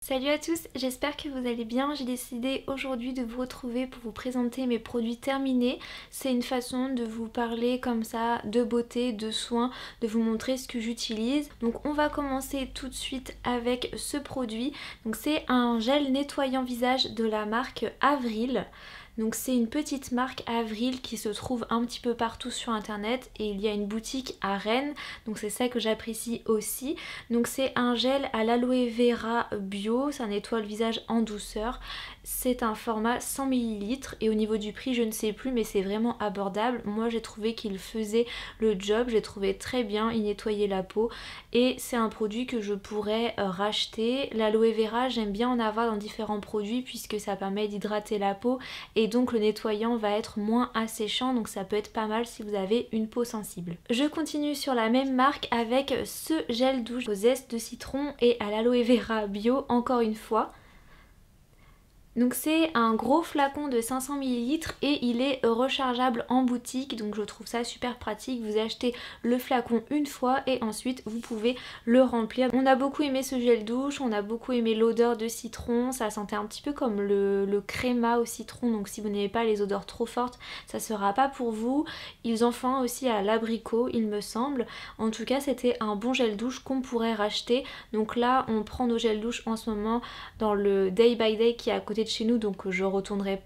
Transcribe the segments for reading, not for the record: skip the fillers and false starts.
Salut à tous, j'espère que vous allez bien. J'ai décidé aujourd'hui de vous retrouver pour vous présenter mes produits terminés. C'est une façon de vous parler comme ça de beauté, de soins, de vous montrer ce que j'utilise. Donc on va commencer tout de suite avec ce produit. Donc c'est un gel nettoyant visage de la marque Avril. Donc c'est une petite marque Avril qui se trouve un petit peu partout sur internet et il y a une boutique à Rennes, donc c'est ça que j'apprécie aussi. Donc c'est un gel à l'aloe vera bio, ça nettoie le visage en douceur. C'est un format 100 ml et au niveau du prix je ne sais plus mais c'est vraiment abordable. Moi j'ai trouvé qu'il faisait le job, j'ai trouvé très bien, il nettoyait la peau et c'est un produit que je pourrais racheter. L'aloe vera j'aime bien en avoir dans différents produits puisque ça permet d'hydrater la peau et donc le nettoyant va être moins asséchant, donc ça peut être pas mal si vous avez une peau sensible. Je continue sur la même marque avec ce gel douche au zeste de citron et à l'aloe vera bio encore une fois. Donc c'est un gros flacon de 500 ml et il est rechargeable en boutique, donc je trouve ça super pratique. Vous achetez le flacon une fois et ensuite vous pouvez le remplir. On a beaucoup aimé ce gel douche, on a beaucoup aimé l'odeur de citron, ça sentait un petit peu comme le créma au citron, donc si vous n'aimez pas les odeurs trop fortes, ça sera pas pour vous. Ils en font aussi à l'abricot il me semble. En tout cas c'était un bon gel douche qu'on pourrait racheter. Donc là on prend nos gels douche en ce moment dans le Day by Day qui est à côté de chez nous, donc je retournerai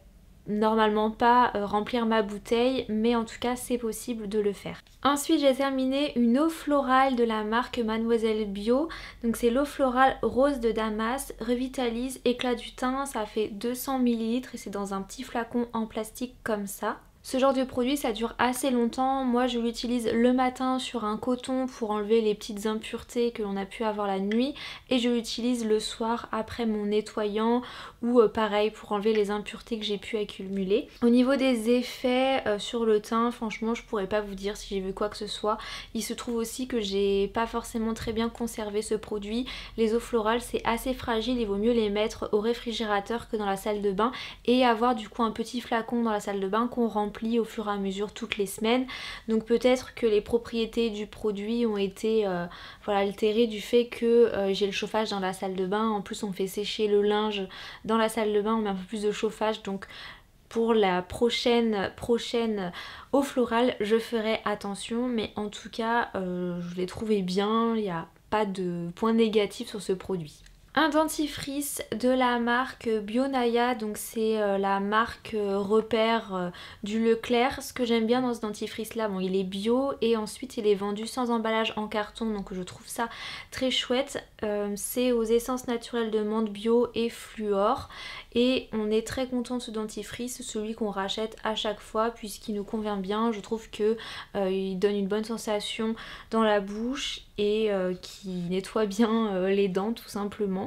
normalement pas remplir ma bouteille, mais en tout cas c'est possible de le faire. Ensuite j'ai terminé une eau florale de la marque Mademoiselle Bio, donc c'est l'eau florale rose de Damas, revitalise, éclat du teint, ça fait 200 ml et c'est dans un petit flacon en plastique comme ça. Ce genre de produit ça dure assez longtemps, moi je l'utilise le matin sur un coton pour enlever les petites impuretés que l'on a pu avoir la nuit et je l'utilise le soir après mon nettoyant ou pareil pour enlever les impuretés que j'ai pu accumuler. Au niveau des effets sur le teint, franchement je pourrais pas vous dire si j'ai vu quoi que ce soit. Il se trouve aussi que j'ai pas forcément très bien conservé ce produit. Les eaux florales c'est assez fragile, il vaut mieux les mettre au réfrigérateur que dans la salle de bain et avoir du coup un petit flacon dans la salle de bain qu'on remplit au fur et à mesure toutes les semaines. Donc peut-être que les propriétés du produit ont été voilà, altérées du fait que j'ai le chauffage dans la salle de bain. En plus on fait sécher le linge dans la salle de bain, on met un peu plus de chauffage, donc pour la prochaine eau florale je ferai attention, mais en tout cas je l'ai trouvé bien, il n'y a pas de point négatif sur ce produit. Un dentifrice de la marque Bionaya, donc c'est la marque repère du Leclerc. Ce que j'aime bien dans ce dentifrice là, bon il est bio et ensuite il est vendu sans emballage en carton, donc je trouve ça très chouette. C'est aux essences naturelles de menthe bio et fluor et on est très content de ce dentifrice, celui qu'on rachète à chaque fois puisqu'il nous convient bien. Je trouve que il donne une bonne sensation dans la bouche et qui nettoie bien les dents tout simplement.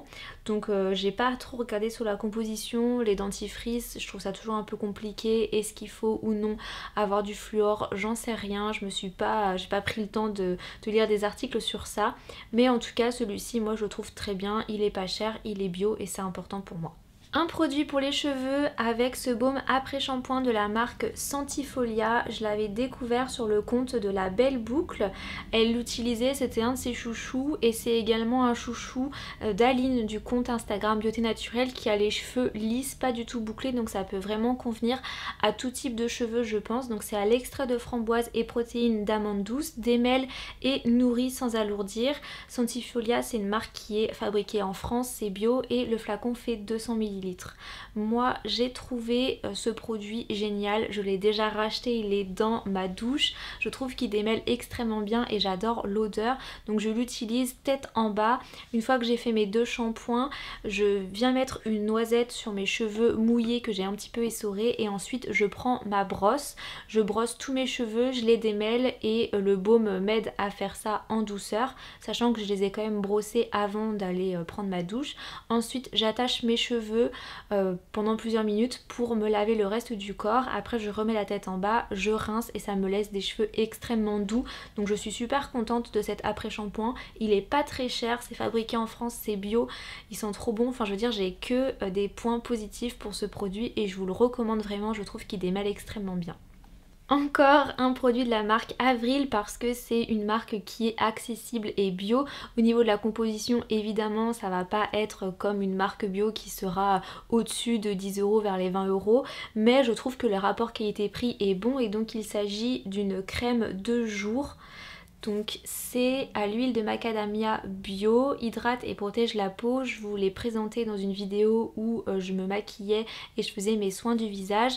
Donc j'ai pas trop regardé sur la composition, les dentifrices, je trouve ça toujours un peu compliqué. Est-ce qu'il faut ou non avoir du fluor? J'en sais rien, j'ai pas pris le temps de lire des articles sur ça. Mais en tout cas celui-ci moi je le trouve très bien, il est pas cher, il est bio et c'est important pour moi. Un produit pour les cheveux avec ce baume après shampoing de la marque Santifolia. Je l'avais découvert sur le compte de la Belle Boucle. Elle l'utilisait, c'était un de ses chouchous et c'est également un chouchou d'Aline du compte Instagram Beauté Naturelle qui a les cheveux lisses, pas du tout bouclés, donc ça peut vraiment convenir à tout type de cheveux je pense. Donc c'est à l'extrait de framboise et protéines d'amande douce, démêle et nourri sans alourdir. Santifolia c'est une marque qui est fabriquée en France, c'est bio et le flacon fait 200 ml. Moi j'ai trouvé ce produit génial, je l'ai déjà racheté, il est dans ma douche, je trouve qu'il démêle extrêmement bien et j'adore l'odeur, donc je l'utilise tête en bas. Une fois que j'ai fait mes deux shampoings, je viens mettre une noisette sur mes cheveux mouillés que j'ai un petit peu essorés et ensuite je prends ma brosse, je brosse tous mes cheveux, je les démêle et le baume m'aide à faire ça en douceur, sachant que je les ai quand même brossés avant d'aller prendre ma douche. Ensuite j'attache mes cheveux pendant plusieurs minutes pour me laver le reste du corps. Après je remets la tête en bas, je rince et ça me laisse des cheveux extrêmement doux. Donc je suis super contente de cet après shampoing. Il est pas très cher, c'est fabriqué en France, c'est bio, ils sont trop bons. Enfin je veux dire j'ai que des points positifs pour ce produit et je vous le recommande vraiment, je trouve qu'il démêle extrêmement bien. Encore un produit de la marque Avril parce que c'est une marque qui est accessible et bio. Au niveau de la composition, évidemment, ça va pas être comme une marque bio qui sera au-dessus de 10 € vers les 20 €, mais je trouve que le rapport qualité-prix est bon et donc il s'agit d'une crème de jour. Donc c'est à l'huile de macadamia bio, hydrate et protège la peau. Je vous l'ai présenté dans une vidéo où je me maquillais et je faisais mes soins du visage.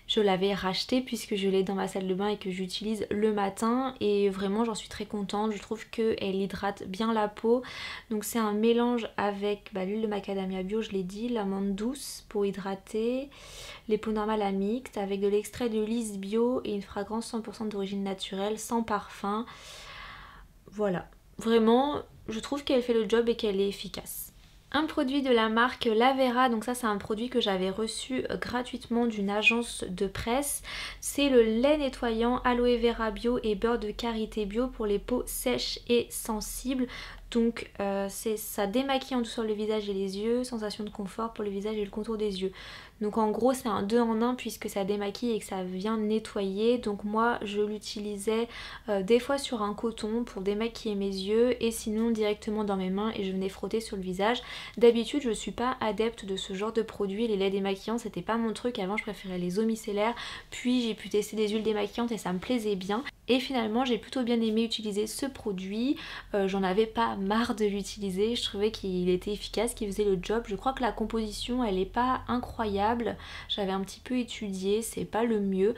Je l'avais racheté puisque je l'ai dans ma salle de bain et que j'utilise le matin et vraiment j'en suis très contente. Je trouve qu'elle hydrate bien la peau. Donc c'est un mélange avec l'huile de macadamia bio, je l'ai dit, l'amande douce pour hydrater, les peaux normales à mixte avec de l'extrait de lys bio et une fragrance 100% d'origine naturelle sans parfum. Voilà, vraiment je trouve qu'elle fait le job et qu'elle est efficace. Un produit de la marque Lavera, donc ça c'est un produit que j'avais reçu gratuitement d'une agence de presse. C'est le lait nettoyant aloe vera bio et beurre de karité bio pour les peaux sèches et sensibles. Donc ça démaquille en douceur le visage et les yeux, sensation de confort pour le visage et le contour des yeux. Donc en gros c'est un 2 en 1 puisque ça démaquille et que ça vient nettoyer. Donc moi je l'utilisais des fois sur un coton pour démaquiller mes yeux et sinon directement dans mes mains et je venais frotter sur le visage. D'habitude je suis pas adepte de ce genre de produits, les laits démaquillants c'était pas mon truc, avant je préférais les eaux micellaires, puis j'ai pu tester des huiles démaquillantes et ça me plaisait bien. Et finalement j'ai plutôt bien aimé utiliser ce produit, j'en avais pas marre de l'utiliser, je trouvais qu'il était efficace, qu'il faisait le job. Je crois que la composition elle est pas incroyable, j'avais un petit peu étudié, c'est pas le mieux,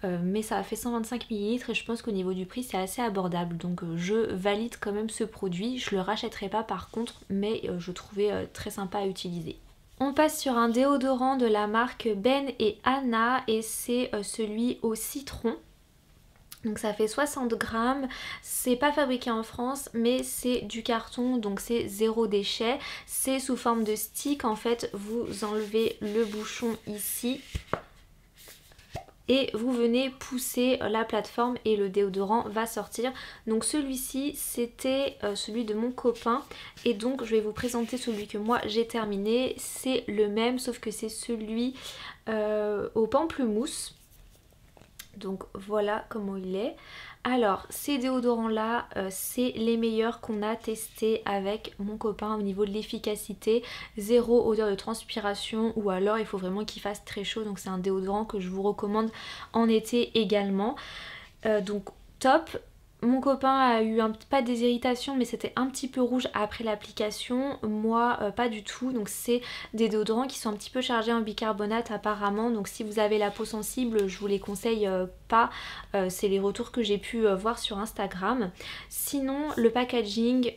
mais ça a fait 125 ml et je pense qu'au niveau du prix c'est assez abordable, donc je valide quand même ce produit. Je le rachèterai pas par contre, mais je trouvais très sympa à utiliser. On passe sur un déodorant de la marque Ben et Anna et c'est celui au citron. Donc ça fait 60 grammes, c'est pas fabriqué en France mais c'est du carton donc c'est zéro déchet. C'est sous forme de stick, en fait vous enlevez le bouchon ici et vous venez pousser la plateforme et le déodorant va sortir. Donc celui-ci c'était celui de mon copain et donc je vais vous présenter celui que moi j'ai terminé. C'est le même sauf que c'est celui au pamplemousse. Donc voilà comment il est. Alors ces déodorants là c'est les meilleurs qu'on a testés avec mon copain au niveau de l'efficacité. Zéro odeur de transpiration ou alors il faut vraiment qu'il fasse très chaud. Donc c'est un déodorant que je vous recommande en été également. Donc top. Mon copain a eu pas des irritations mais c'était un petit peu rouge après l'application, moi pas du tout. Donc c'est des déodorants qui sont un petit peu chargés en bicarbonate apparemment, donc si vous avez la peau sensible je vous les conseille pas, c'est les retours que j'ai pu voir sur Instagram. Sinon le packaging,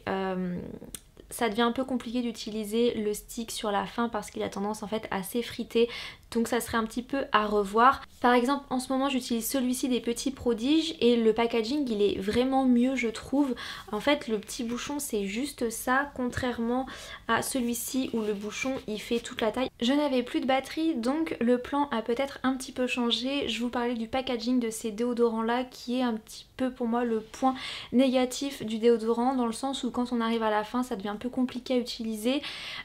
ça devient un peu compliqué d'utiliser le stick sur la fin parce qu'il a tendance en fait à s'effriter, donc ça serait un petit peu à revoir. Par exemple en ce moment j'utilise celui-ci des Petits Prodiges et le packaging il est vraiment mieux je trouve. En fait le petit bouchon c'est juste ça, contrairement à celui-ci où le bouchon il fait toute la taille. Je n'avais plus de batterie donc le plan a peut-être un petit peu changé. Je vous parlais du packaging de ces déodorants là qui est un petit peu pour moi le point négatif du déodorant, dans le sens où quand on arrive à la fin ça devient un peu compliqué à utiliser.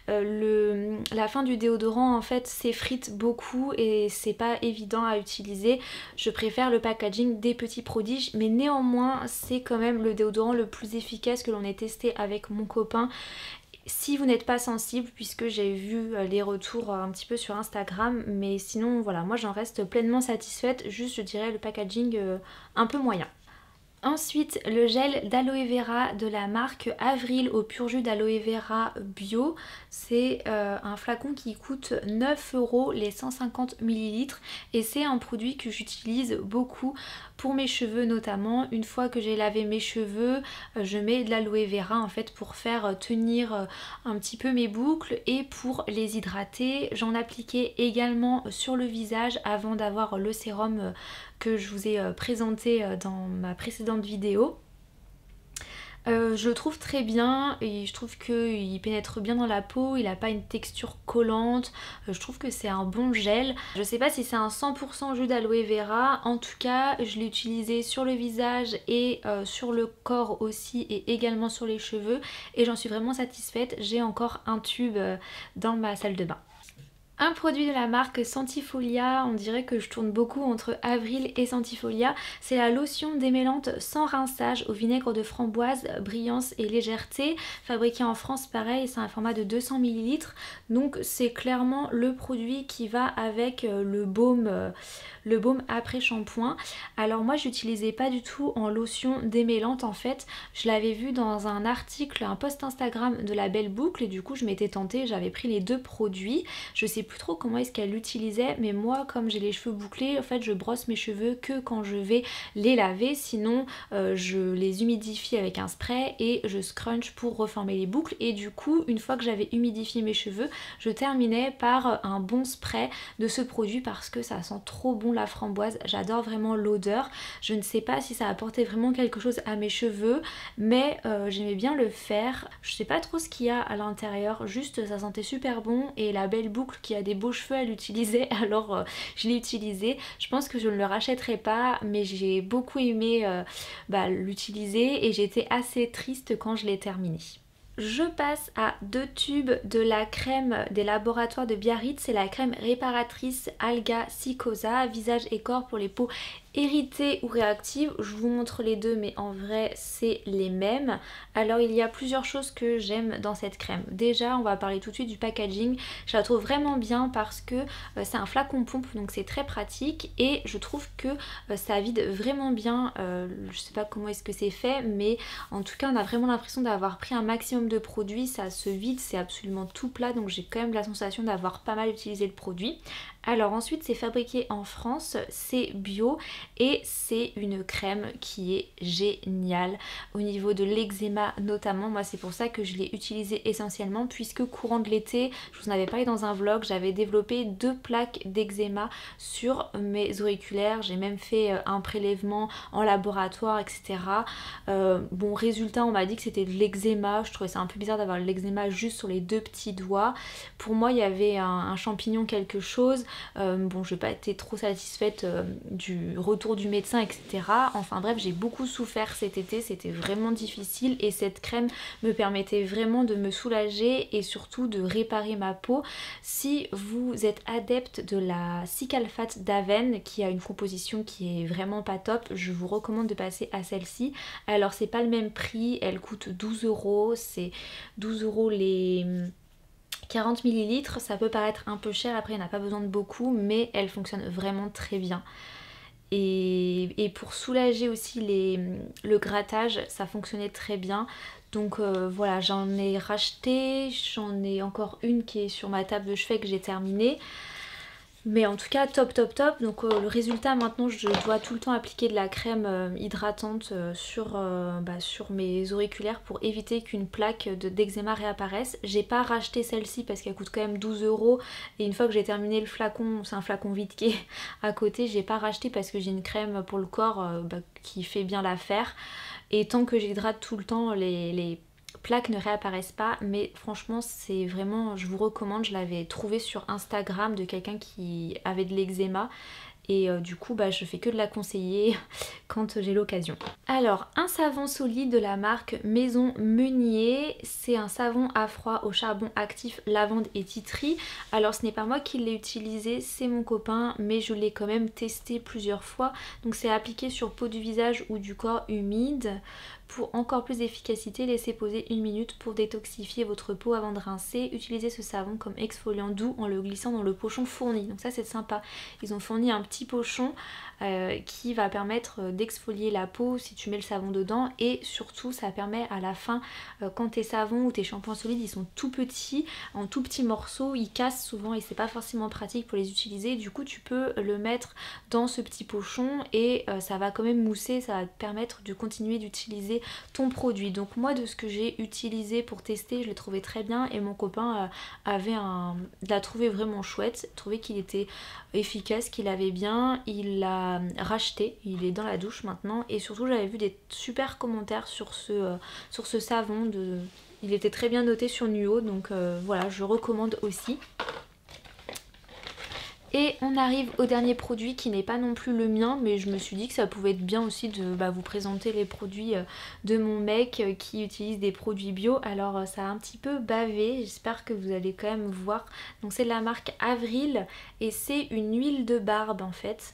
La fin du déodorant en fait s'effrite beaucoup et c'est pas évident à utiliser. Je préfère le packaging des Petits Prodiges mais néanmoins c'est quand même le déodorant le plus efficace que l'on ait testé avec mon copain. Si vous n'êtes pas sensible, puisque j'ai vu les retours un petit peu sur Instagram, mais sinon voilà, moi j'en reste pleinement satisfaite, juste je dirais le packaging un peu moyen. Ensuite le gel d'aloe vera de la marque Avril au pur jus d'aloe vera bio. C'est un flacon qui coûte 9 € les 150 ml et c'est un produit que j'utilise beaucoup pour mes cheveux notamment. Une fois que j'ai lavé mes cheveux, je mets de l'aloe vera en fait pour faire tenir un petit peu mes boucles et pour les hydrater. J'en appliquais également sur le visage avant d'avoir le sérum que je vous ai présenté dans ma précédente vidéo. Je le trouve très bien et je trouve qu'il pénètre bien dans la peau, il n'a pas une texture collante, je trouve que c'est un bon gel. Je sais pas si c'est un 100% jus d'aloe vera, en tout cas je l'ai utilisé sur le visage et sur le corps aussi et également sur les cheveux et j'en suis vraiment satisfaite. J'ai encore un tube dans ma salle de bain. Un produit de la marque Sentifolia, on dirait que je tourne beaucoup entre Avril et Sentifolia, c'est la lotion démêlante sans rinçage au vinaigre de framboise, brillance et légèreté, fabriquée en France pareil, c'est un format de 200 ml, donc c'est clairement le produit qui va avec le baume après shampoing. Alors moi j'utilisais pas du tout en lotion démêlante en fait, je l'avais vu dans un article, un post Instagram de la Belle Boucle et du coup je m'étais tentée, j'avais pris les deux produits, je sais plus trop comment est-ce qu'elle l'utilisait mais moi comme j'ai les cheveux bouclés en fait je brosse mes cheveux que quand je vais les laver, sinon je les humidifie avec un spray et je scrunch pour reformer les boucles et du coup une fois que j'avais humidifié mes cheveux je terminais par un bon spray de ce produit parce que ça sent trop bon la framboise, j'adore vraiment l'odeur, je ne sais pas si ça apportait vraiment quelque chose à mes cheveux mais j'aimais bien le faire, je sais pas trop ce qu'il y a à l'intérieur, juste ça sentait super bon et la Belle Boucle qui a des beaux cheveux elle l'utilisait alors je l'ai utilisé, je pense que je ne le rachèterai pas mais j'ai beaucoup aimé l'utiliser et j'étais assez triste quand je l'ai terminé. Je passe à 2 tubes de la crème des laboratoires de Biarritz, c'est la crème réparatrice Alga Cicosa, visage et corps pour les peaux irritées ou réactives. Je vous montre les deux mais en vrai c'est les mêmes. Alors il y a plusieurs choses que j'aime dans cette crème. Déjà on va parler tout de suite du packaging, je la trouve vraiment bien parce que c'est un flacon pompe donc c'est très pratique et je trouve que ça vide vraiment bien, je sais pas comment est-ce que c'est fait mais en tout cas on a vraiment l'impression d'avoir pris un maximum de produits, ça se vide, c'est absolument tout plat donc j'ai quand même la sensation d'avoir pas mal utilisé le produit. Alors ensuite c'est fabriqué en France, c'est bio et c'est une crème qui est géniale au niveau de l'eczéma notamment. Moi c'est pour ça que je l'ai utilisée essentiellement puisque courant de l'été, je vous en avais parlé dans un vlog, j'avais développé 2 plaques d'eczéma sur mes auriculaires, j'ai même fait un prélèvement en laboratoire etc. Bon résultat on m'a dit que c'était de l'eczéma, je trouvais ça un peu bizarre d'avoir l'eczéma juste sur les 2 petits doigts. Pour moi il y avait un champignon quelque chose. Bon je n'ai pas été trop satisfaite du retour du médecin etc. Enfin bref j'ai beaucoup souffert cet été, c'était vraiment difficile et cette crème me permettait vraiment de me soulager et surtout de réparer ma peau. Si vous êtes adepte de la Cicalfate d'Aven qui a une composition qui est vraiment pas top, je vous recommande de passer à celle-ci. Alors c'est pas le même prix, elle coûte 12 €, c'est 12 € les 40 ml, ça peut paraître un peu cher, après il n'y en a pas besoin de beaucoup mais elle fonctionne vraiment très bien. Et pour soulager aussi le grattage ça fonctionnait très bien. Donc voilà j'en ai racheté, j'en ai encore une qui est sur ma table de chevet que j'ai terminée. Mais en tout cas top top top, donc le résultat maintenant je dois tout le temps appliquer de la crème hydratante sur mes auriculaires pour éviter qu'une plaque d'eczéma réapparaisse. J'ai pas racheté celle-ci parce qu'elle coûte quand même 12 € et une fois que j'ai terminé le flacon, c'est un flacon vide qui est à côté, j'ai pas racheté parce que j'ai une crème pour le corps qui fait bien l'affaire. Et tant que j'hydrate tout le temps les plaques ne réapparaissent pas, mais franchement c'est vraiment, je vous recommande, je l'avais trouvé sur Instagram de quelqu'un qui avait de l'eczéma et du coup je fais que de la conseiller quand j'ai l'occasion. Alors un savon solide de la marque Maison Meunier, c'est un savon à froid au charbon actif, lavande et titri. Alors ce n'est pas moi qui l'ai utilisé, c'est mon copain mais je l'ai quand même testé plusieurs fois. Donc c'est appliqué sur peau du visage ou du corps humide. Pour encore plus d'efficacité, laissez poser 1 minute pour détoxifier votre peau avant de rincer. Utilisez ce savon comme exfoliant doux en le glissant dans le pochon fourni. Donc ça c'est sympa. Ils ont fourni un petit pochon qui va permettre d'exfolier la peau si tu mets le savon dedans. Et surtout ça permet à la fin, quand tes savons ou tes shampoings solides ils sont tout petits, en tout petits morceaux, ils cassent souvent et c'est pas forcément pratique pour les utiliser. Du coup tu peux le mettre dans ce petit pochon et ça va quand même mousser, ça va te permettre de continuer d'utiliser ton produit. Donc moi de ce que j'ai utilisé pour tester je l'ai trouvé très bien et mon copain l'a trouvé vraiment chouette, trouvé qu'il était efficace, qu'il avait bien, il l'a racheté, il est dans la douche maintenant et surtout j'avais vu des super commentaires sur ce savon, il était très bien noté sur Nuo donc voilà je recommande aussi. Et on arrive au dernier produit qui n'est pas non plus le mien, mais je me suis dit que ça pouvait être bien aussi de vous présenter les produits de mon mec qui utilise des produits bio. Alors ça a un petit peu bavé, j'espère que vous allez quand même voir. Donc c'est de la marque Avril et c'est une huile de barbe en fait.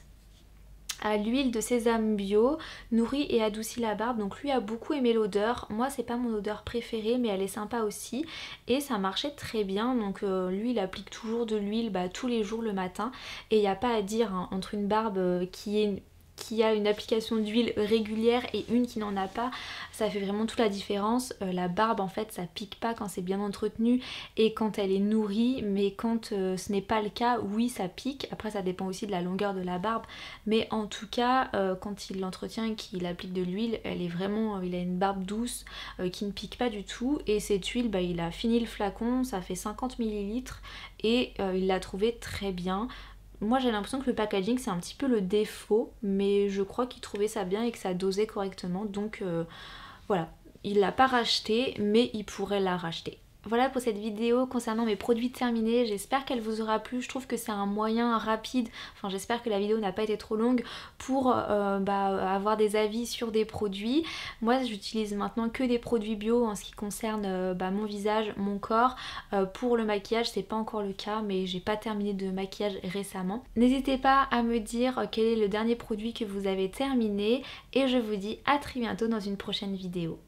À l'huile de sésame bio, nourrit et adoucit la barbe. Donc lui a beaucoup aimé l'odeur. Moi c'est pas mon odeur préférée mais elle est sympa aussi. Et ça marchait très bien. Donc lui il applique toujours de l'huile tous les jours le matin. Et il n'y a pas à dire hein, entre une barbe qui a une application d'huile régulière et une qui n'en a pas, ça fait vraiment toute la différence. La barbe en fait ça pique pas quand c'est bien entretenu et quand elle est nourrie, mais quand ce n'est pas le cas, oui ça pique. Après ça dépend aussi de la longueur de la barbe, mais en tout cas quand il l'entretient et qu'il applique de l'huile, elle est vraiment, il a une barbe douce qui ne pique pas du tout. Et cette huile il a fini le flacon, ça fait 50 ml et il l'a trouvé très bien. Moi j'ai l'impression que le packaging c'est un petit peu le défaut, mais je crois qu'il trouvait ça bien et que ça dosait correctement, donc voilà. Il l'a pas racheté mais il pourrait la racheter. Voilà pour cette vidéo concernant mes produits terminés, j'espère qu'elle vous aura plu. Je trouve que c'est un moyen rapide, enfin j'espère que la vidéo n'a pas été trop longue pour avoir des avis sur des produits. Moi j'utilise maintenant que des produits bio en ce qui concerne mon visage, mon corps. Pour le maquillage c'est pas encore le cas, mais j'ai pas terminé de maquillage récemment. N'hésitez pas à me dire quel est le dernier produit que vous avez terminé et je vous dis à très bientôt dans une prochaine vidéo.